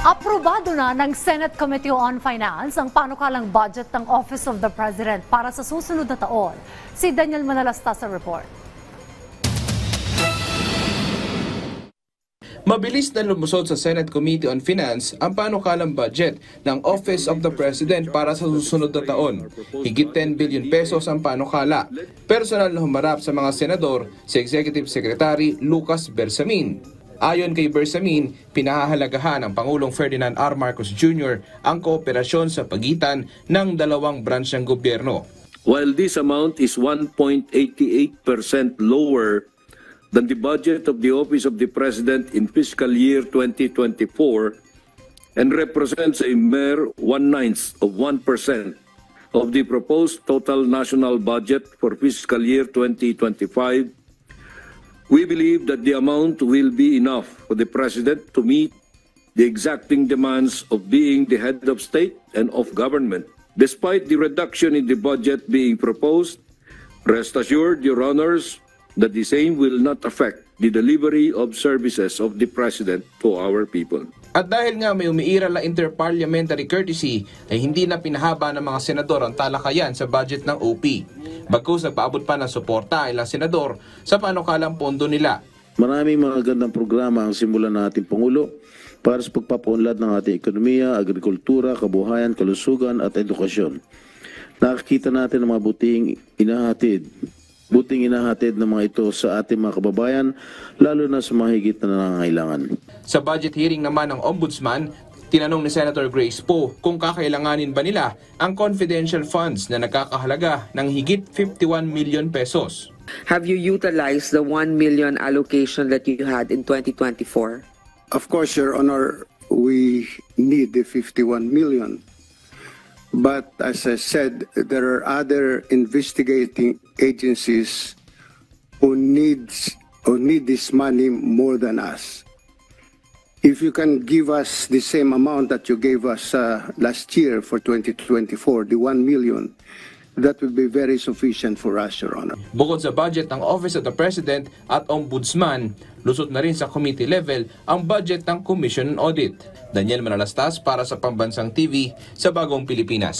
Aprobado na ng Senate Committee on Finance ang panukalang budget ng Office of the President para sa susunod na taon. Si Daniel Manalasta sa report. Mabilis na lumusod sa Senate Committee on Finance ang panukalang budget ng Office of the President para sa susunod na taon. Higit 10 billion pesos ang panukala. Personal na humarap sa mga senador si Executive Secretary Lucas Bersamin. Ayon kay Bersamin, pinahahalagahan ng Pangulong Ferdinand R. Marcos Jr. ang kooperasyon sa pagitan ng dalawang branch ng gobyerno. While this amount is 1.88% lower than the budget of the Office of the President in fiscal year 2024 and represents a mere 1/9 of 1% of the proposed total national budget for fiscal year 2025, we believe that the amount will be enough for the President to meet the exacting demands of being the head of state and of government. Despite the reduction in the budget being proposed, rest assured, Your Honors, that the same will not affect the delivery of services of the President to our people. At dahil nga may umiiral na interparliamentary courtesy, ay hindi na pinahaba ng mga senador ang talakayan sa budget ng OP. Bagkus nagpaabot pa ng suporta ilang senador sa panukalang pondo nila. Maraming mga gandang programa ang simulan ng ating Pangulo para sa pagpapaunlad ng ating ekonomiya, agrikultura, kabuhayan, kalusugan at edukasyon. Nakikita natin ang mga buting inahatid ng mga ito sa ating mga kababayan, lalo na sa mga higit na nangangailangan. Sa budget hearing naman ng Ombudsman, tinanong ni Senator Grace Poe kung kakailanganin ba nila ang confidential funds na nagkakahalaga ng higit 51 million pesos. Have you utilized the 1 million allocation that you had in 2024? Of course, Your Honor, we need the 51 million. But as I said, there are other investigating agencies who need this money more than us. If you can give us the same amount that you gave us last year for 2024, the 1 million, that would be very sufficient for us, Your Honor. Bukod sa budget ng Office of the President at Ombudsman, lusot na rin sa committee level ang budget ng Commission on Audit. Daniel Manalastas para sa Pambansang TV sa Bagong Pilipinas.